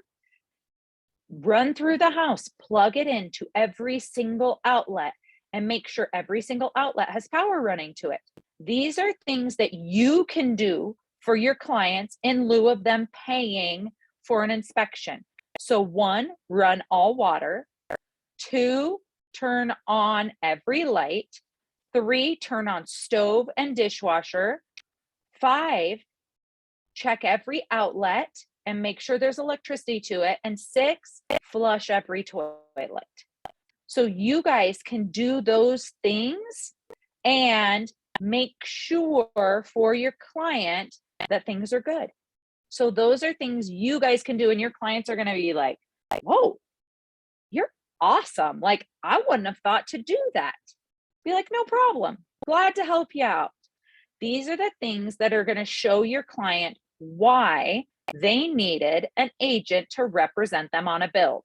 Run through the house, plug it into every single outlet and make sure every single outlet has power running to it. These are things that you can do for your clients in lieu of them paying for an inspection. So 1, run all water. 2, turn on every light. 3, turn on stove and dishwasher. 5, check every outlet and make sure there's electricity to it. And 6, flush every toilet. So you guys can do those things and make sure for your client that things are good. So those are things you guys can do, and your clients are going to be like, whoa, you're awesome. Like, I wouldn't have thought to do that. Be like, no problem. Glad to help you out. These are the things that are going to show your client why they needed an agent to represent them on a build.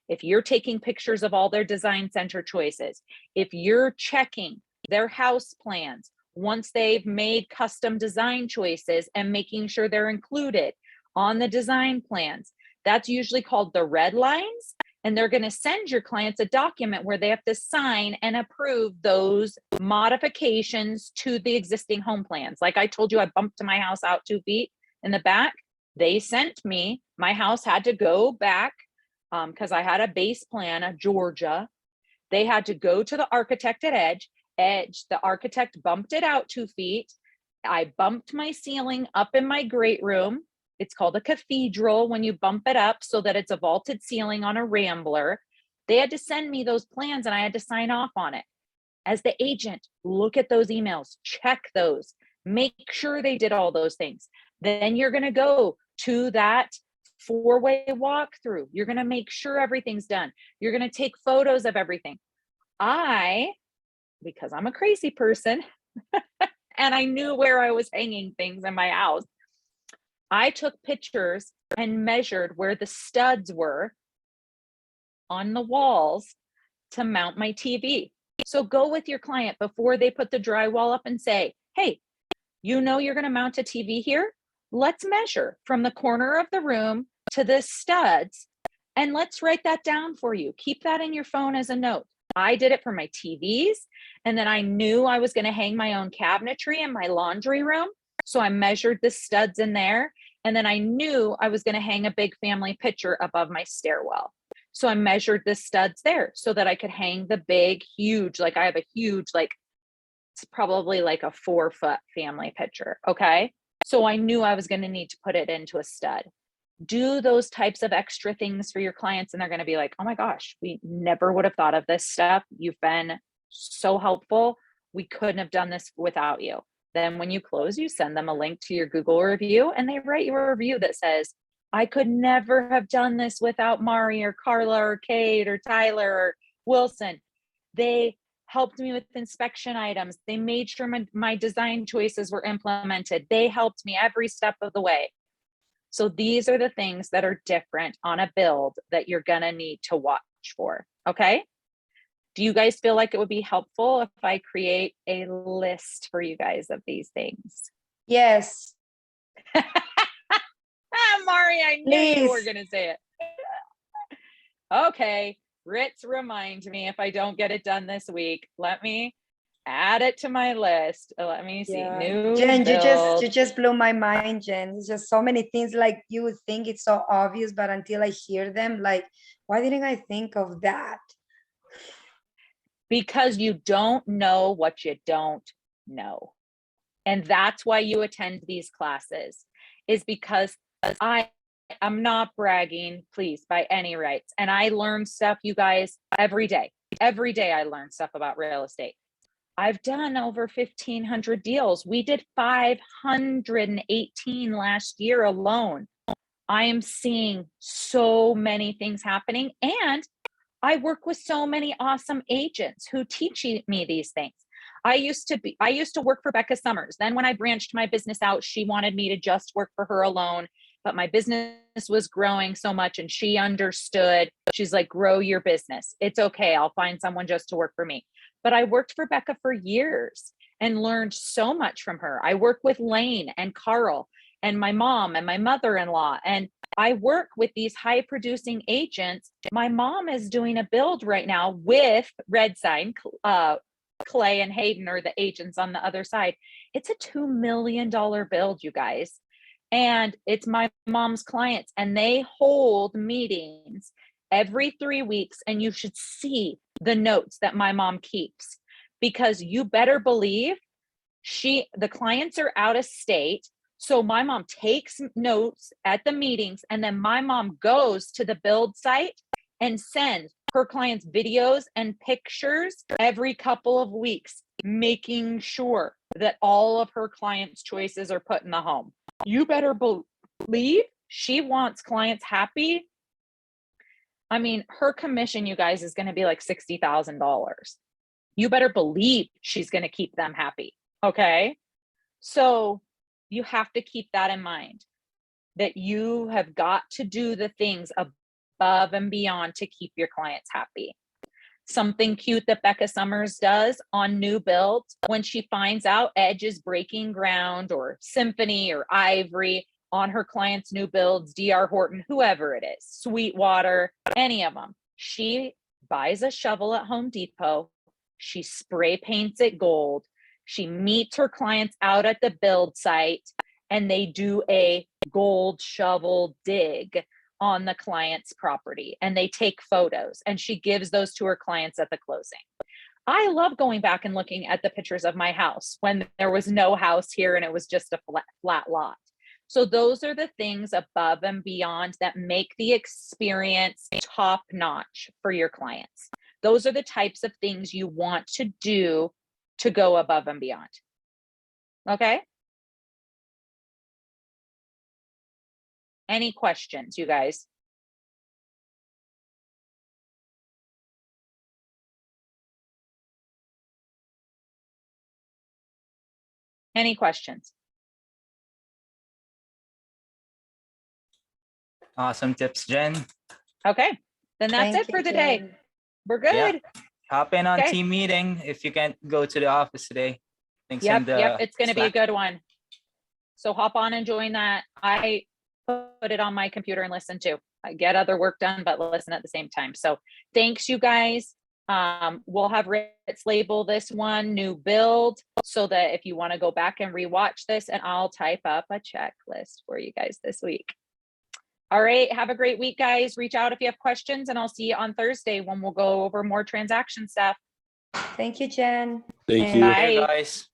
If you're taking pictures of all their design center choices, if you're checking their house plans once they've made custom design choices and making sure they're included on the design plans, that's usually called the red lines. And they're going to send your clients a document where they have to sign and approve those modifications to the existing home plans. Like I told you, I bumped my house out 2 feet in the back. They sent me, my house had to go back because I had a base plan of Georgia. They had to go to the architect at Edge. The architect bumped it out 2 feet. I bumped my ceiling up in my great room. It's called a cathedral when you bump it up so that it's a vaulted ceiling on a rambler. They had to send me those plans and I had to sign off on it. As the agent, look at those emails, check those, make sure they did all those things. Then you're going to go to that 4-way walkthrough. You're going to make sure everything's done. You're going to take photos of everything. Because I'm a crazy person and I knew where I was hanging things in my house, I took pictures and measured where the studs were on the walls to mount my TV. So go with your client before they put the drywall up and say, hey, you know you're going to mount a TV here? Let's measure from the corner of the room to the studs. And let's write that down for you. Keep that in your phone as a note. I did it for my TVs. And then I knew I was going to hang my own cabinetry in my laundry room. So I measured the studs in there. And then I knew I was going to hang a big family picture above my stairwell. So I measured the studs there so that I could hang the big, huge, like I have a huge, like it's probably like a 4-foot family picture. Okay. So I knew I was going to need to put it into a stud. Do those types of extra things for your clients, and they're going to be like, oh my gosh, we never would have thought of this stuff. You've been so helpful. We couldn't have done this without you. Then when you close, you send them a link to your Google review and they write you a review that says, I could never have done this without Mari or Carla or Kate or Tyler or Wilson. They helped me with inspection items. They made sure my design choices were implemented. They helped me every step of the way. So these are the things that are different on a build that you're going to need to watch for. Okay. Do you guys feel like it would be helpful if I create a list for you guys of these things? Yes. Mari, I knew you were Please. going to say it. Okay. Ritz, remind me if I don't get it done this week. Let me add it to my list. Let me see. Yeah. New Jen, build. you just blew my mind, Jen. It's just so many things like you would think it's so obvious, but until I hear them, like, why didn't I think of that? Because you don't know what you don't know. And that's why you attend these classes, is because I'm not bragging, please, by any rights. And I learn stuff, you guys, every day. Every day I learn stuff about real estate. I've done over 1,500 deals. We did 518 last year alone. I am seeing so many things happening. And I work with so many awesome agents who teach me these things. I used to work for Becca Summers. Then when I branched my business out, she wanted me to just work for her alone, but my business was growing so much and she understood. She's like, grow your business. It's okay. I'll find someone just to work for me. But I worked for Becca for years and learned so much from her. I work with Lane and Carl and my mom and my mother-in-law, and I work with these high producing agents. My mom is doing a build right now with Red Sign. Clay and Hayden are the agents on the other side. It's a $2 million build, you guys. And it's my mom's clients, and they hold meetings every 3 weeks. And you should see the notes that my mom keeps, because you better believe the clients are out of state. So my mom takes notes at the meetings, and then my mom goes to the build site and sends her clients videos and pictures every couple of weeks, making sure that all of her clients' choices are put in the home. You better believe she wants clients happy. I mean, her commission, you guys, is going to be like $60,000. You better believe she's going to keep them happy. Okay. So you have to keep that in mind, that you have got to do the things above and beyond to keep your clients happy. Something cute that Becca Summers does on new builds, when she finds out Edge is breaking ground, or Symphony or Ivory on her clients' new builds, DR Horton, whoever it is, Sweetwater, any of them, she buys a shovel at Home Depot. She spray paints it gold. She meets her clients out at the build site, and they do a gold shovel dig on the client's property, and they take photos, and she gives those to her clients at the closing. I love going back and looking at the pictures of my house when there was no house here and it was just a flat lot. So those are the things above and beyond that make the experience top notch for your clients. Those are the types of things you want to do to go above and beyond. Okay. Any questions, you guys? Any questions? Awesome tips, Jen. Okay, then that's Thank it for you, today. Jen. We're good. Yeah. Hop in on Okay. team meeting if you can't go to the office today. Thanks. Yep, it's going to be a good one. So hop on and join that. I put it on my computer and listen too. I get other work done, but listen at the same time. So thanks, you guys. We'll have Ritz label this one new build so that if you want to go back and rewatch this, and I'll type up a checklist for you guys this week. All right. Have a great week, guys. Reach out if you have questions, and I'll see you on Thursday when we'll go over more transaction stuff. Thank you, Jen. Thank And you. Bye. Hey guys.